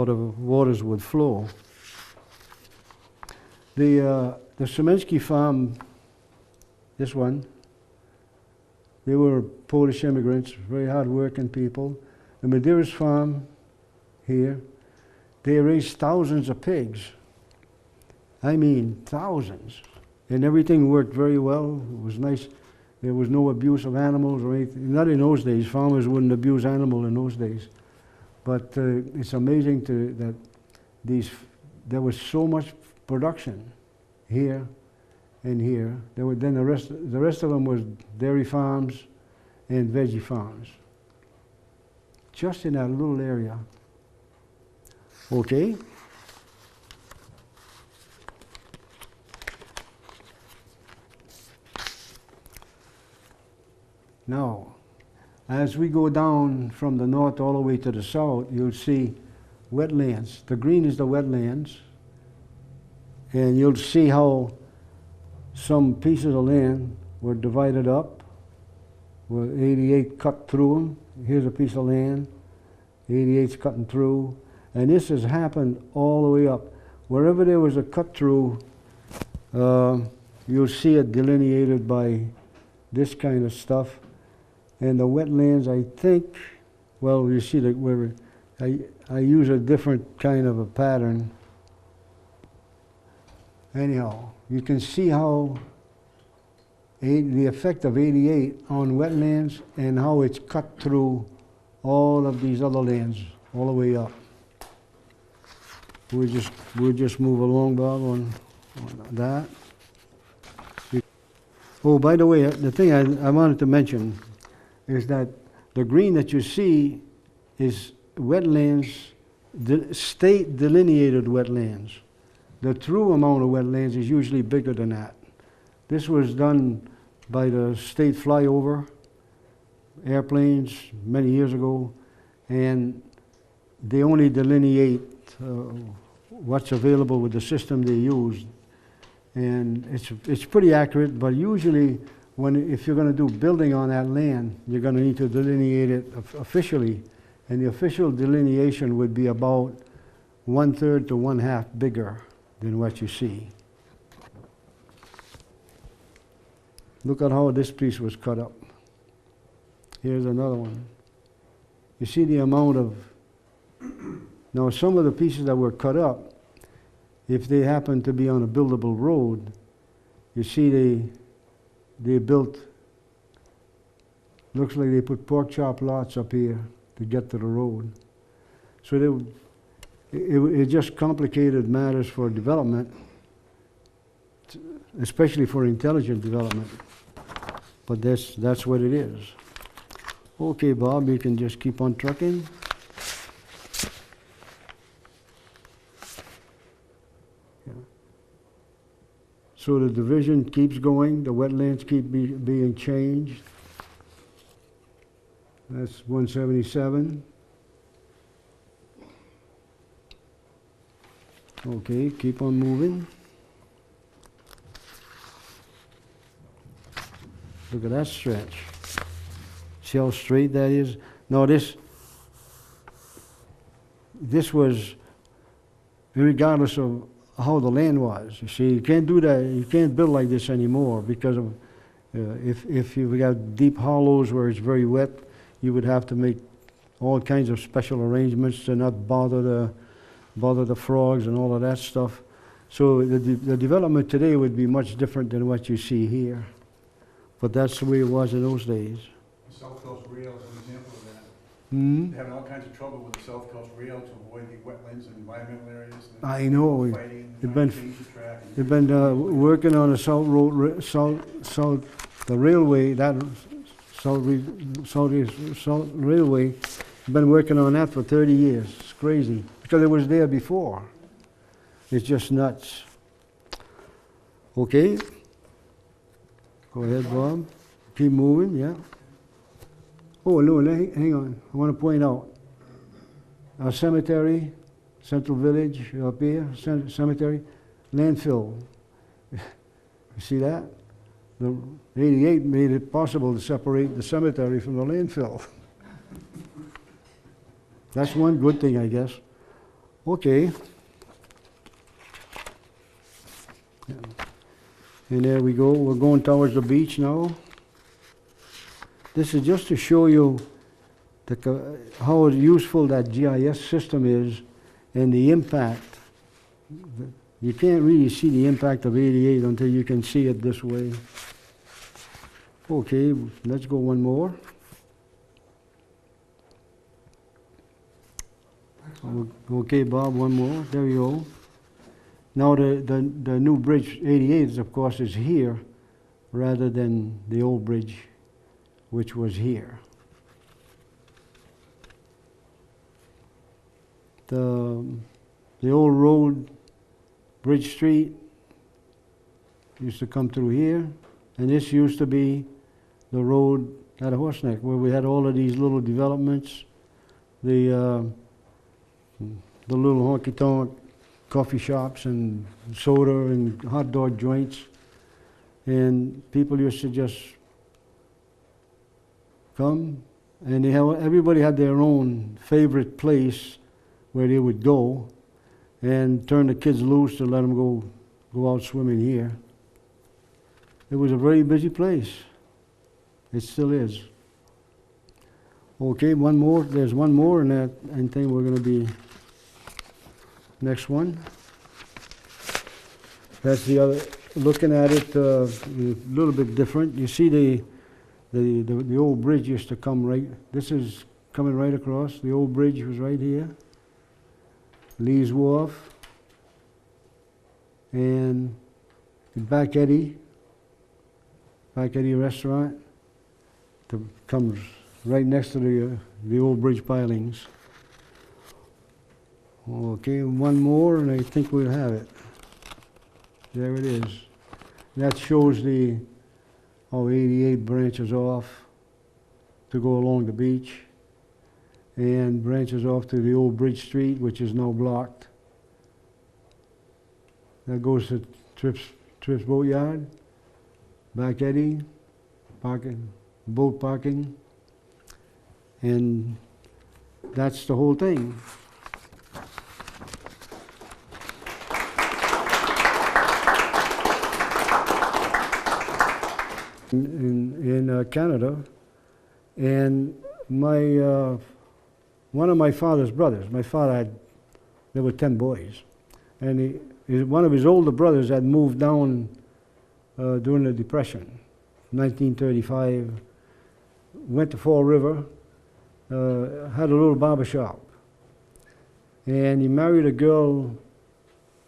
the waters would flow. The Semensky farm, this one, they were Polish immigrants, very hard-working people. The Medeiros farm here, they raised thousands of pigs. I mean, thousands. And everything worked very well. It was nice. There was no abuse of animals or anything. Not in those days. Farmers wouldn't abuse animals in those days. But it's amazing that there was so much production here and here. Then the rest of them was dairy farms and veggie farms. Just in that little area. Okay. Now, as we go down from the north all the way to the south, you'll see wetlands. The green is the wetlands, and you'll see how some pieces of land were divided up, where 88 cut through them. Here's a piece of land, 88's cutting through, and this has happened all the way up. Wherever there was a cut through, you'll see it delineated by this kind of stuff. And the wetlands, I think, well, you see that where I use a different kind of a pattern. Anyhow, you can see how the effect of 88 on wetlands and how it's cut through all of these other lands all the way up. We'll just move along, Bob, on that. Oh, by the way, the thing I wanted to mention is that the green that you see is wetlands, state delineated wetlands. The true amount of wetlands is usually bigger than that. This was done by the state flyover airplanes many years ago, and they only delineate what's available with the system they used. And it's pretty accurate, but usually if you're going to do building on that land, you're going to need to delineate it officially, and the official delineation would be about 1/3 to 1/2 bigger than what you see. Look at how this piece was cut up. Here's another one. You see the amount of, now some of the pieces that were cut up, if they happen to be on a buildable road, you see they built, looks like they put pork chop lots up here to get to the road. So it just complicated matters for development, especially for intelligent development. But that's what it is. Okay, Bob, you can just keep on trucking. So the division keeps going, the wetlands keep being changed. That's 177. Okay, keep on moving. Look at that stretch. See how straight that is? Now this was regardless of how the land was. You see, you can't do that. You can't build like this anymore because of if you've got deep hollows where it's very wet, you would have to make all kinds of special arrangements to not bother the frogs and all of that stuff. So the development today would be much different than what you see here. But that's the way it was in those days. The South Coast Rail is an example of that. Hmm? They're having all kinds of trouble with the South Coast Rail to avoid the wetlands and environmental areas. And I know. fighting, They've trying been- to change the track. and- They've been working on the South Road, the railway, that South Railway, been working on that for 30 years. It's crazy, because it was there before. It's just nuts. Okay? Go ahead, Bob. Keep moving, yeah. Oh, no, hang on. I want to point out, our cemetery, Central Village up here, cemetery, landfill. You see that? The 88 made it possible to separate the cemetery from the landfill. That's one good thing, I guess. Okay. Yeah. And there we go. We're going towards the beach now. This is just to show you how useful that GIS system is and the impact. You can't really see the impact of 88 until you can see it this way. Okay, let's go one more. Okay, Bob, one more. There you go. Now the new bridge 88, of course, is here rather than the old bridge, which was here. The old road, Bridge Street, used to come through here, and this used to be the road at Horseneck, where we had all of these little developments, the little honky-tonk coffee shops and soda and hot dog joints, and people used to just come, and everybody had their own favorite place where they would go and turn the kids loose to let them go out swimming here. It was a very busy place. It still is. Okay, one more. There's one more, and I think we're going to be next one. That's the other. Looking at it a little bit different. You see the old bridge used to come right. This is coming right across. The old bridge was right here. Lee's Wharf and Back Eddie Restaurant comes right next to the old bridge pilings. Okay, one more, and I think we'll have it. There it is. That shows how 88 branches off to go along the beach, and branches off to the old Bridge Street, which is now blocked. That goes to Tripp's Boatyard, Back Eddie, boat parking, and that's the whole thing. In Canada, and one of my father's brothers, there were 10 boys, and one of his older brothers had moved down during the Depression, 1935, went to Fall River, had a little barber shop, and he married a girl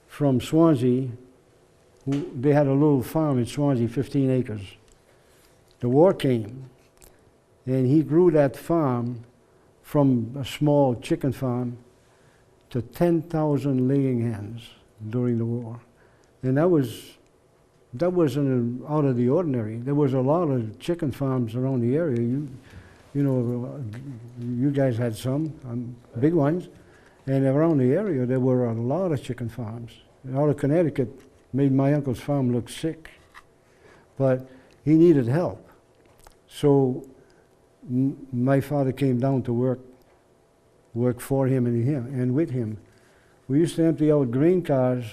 from Swansea. They had a little farm in Swansea, 15 acres. The war came, and he grew that farm from a small chicken farm to 10,000 laying hens during the war. And that wasn't out of the ordinary. There was a lot of chicken farms around the area. You know, you guys had some, big ones. And around the area, there were a lot of chicken farms. Out of Connecticut made my uncle's farm look sick. But he needed help. So my father came down to work for him and with him. We used to empty out grain cars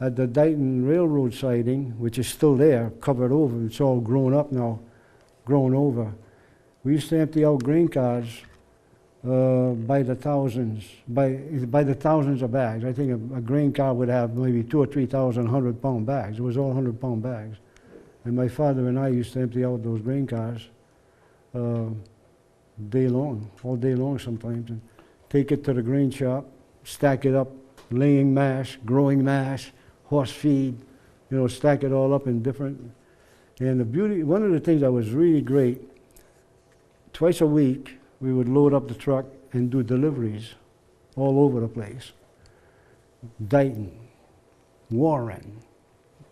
at the Dighton Railroad siding, which is still there, covered over. It's all grown up now, grown over. We used to empty out grain cars by the thousands of bags. I think a grain car would have maybe 2,000 or 3,000 100-pound bags. It was all 100-pound bags. And my father and I used to empty out those grain cars day long, all day long sometimes, and take it to the grain shop, stack it up, laying mash, growing mash, horse feed, you know, stack it all up in different. And the beauty, one of the things that was really great, twice a week we would load up the truck and do deliveries all over the place. Dighton, Warren,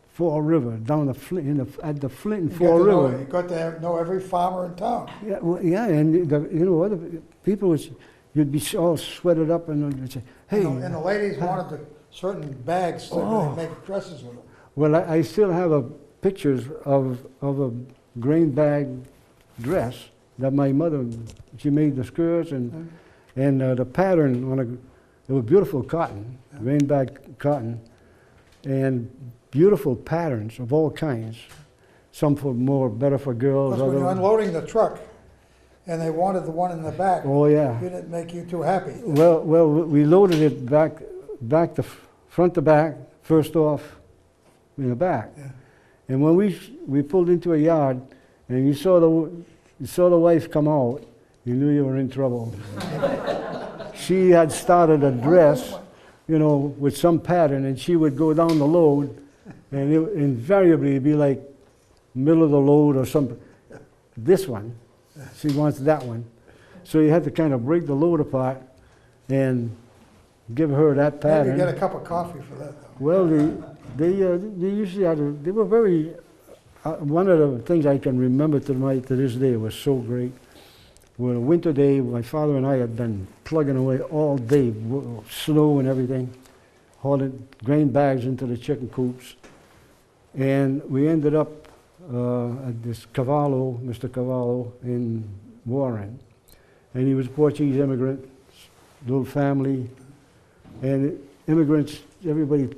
Fall River, down the Flint, at the Flint and Fall River. You got to know every farmer in town. Yeah, well, yeah, and you know, other people was, you'd be all sweated up and they'd say, hey. And the ladies wanted certain bags to make dresses with them. Well, I still have pictures of a grain bag dress that my mother, she made the skirts and the pattern on it was beautiful cotton, grain bag cotton, and beautiful patterns of all kinds. Some for better for girls. Plus, when you're unloading the truck, and they wanted the one in the back, oh yeah, didn't make you too happy. Well, we loaded it back to front to back, first off in the back. Yeah. And when we pulled into a yard, and you saw the wife come out, you knew you were in trouble. She had started a dress, you know, with some pattern, and she would go down the load, and it invariably it'd be like middle of the load or something. This one, she wants that one. So you had to kind of break the load apart and give her that pattern. Maybe get a cup of coffee for that, though. Well, they usually had, they were very, one of the things I can remember to this day was so great. Well, a winter day, my father and I had been plugging away all day, snow and everything, hauling grain bags into the chicken coops. And we ended up at this Cavallo, Mr. Cavallo in Warren. And he was a Portuguese immigrant, little family. And immigrants, everybody,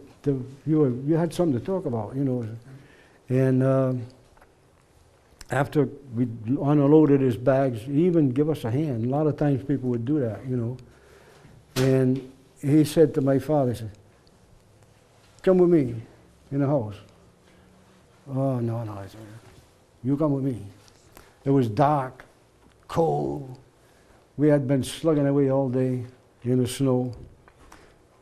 you had something to talk about, you know. And after we unloaded his bags, he even give us a hand. A lot of times people would do that, you know. And he said to my father, he said, come with me in the house. Oh, no, I said, you come with me. It was dark, cold. We had been slugging away all day in the snow.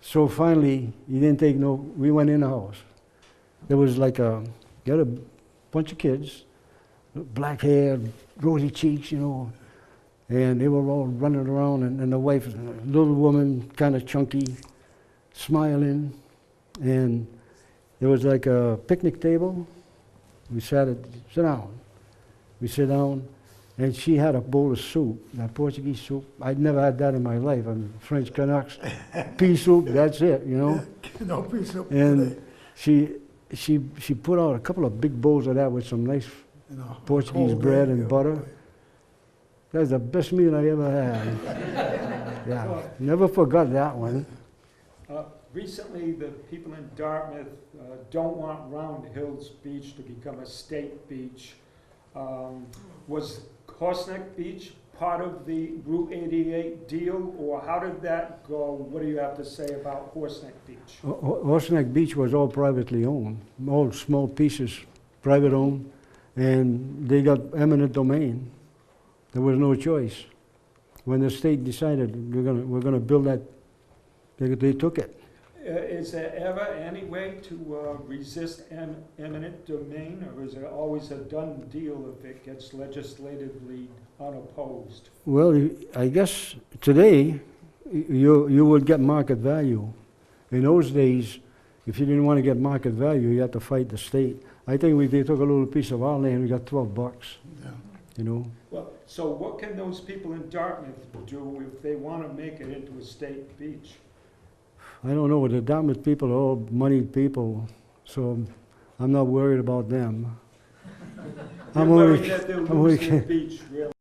So finally, he didn't take we went in the house. There was like got a bunch of kids, black hair, rosy cheeks, you know, and they were all running around, and the wife, a little woman, kind of chunky, smiling, and there was like a picnic table. We sit down. We sit down, and she had a bowl of soup, that Portuguese soup. I'd never had that in my life. I'm French Canucks, pea soup, that's it, you know. No pea soup. And she put out a couple of big bowls of that with some nice Portuguese bread and butter. That was the best meal I ever had. Yeah, never forgot that one. Recently, the people in Dartmouth don't want Round Hills Beach to become a state beach. Was Horseneck Beach part of the Route 88 deal, or how did that go? What do you have to say about Horseneck Beach? Horseneck Beach was all privately owned, all small pieces, private owned, and they got eminent domain. There was no choice. When the state decided we're gonna build that, they took it. Is there ever any way to resist eminent domain, or is it always a done deal if it gets legislatively unopposed? Well, I guess today you would get market value. In those days, if you didn't want to get market value, you had to fight the state. I think they took a little piece of our land, we got $12, Yeah. you know. Well, So what can those people in Dartmouth do if they want to make it into a state beach? I don't know, the Dartmouth people are all moneyed people, so I'm not worried about them. They're I'm worried worried, that they'll I'm lose worried- their beach, really.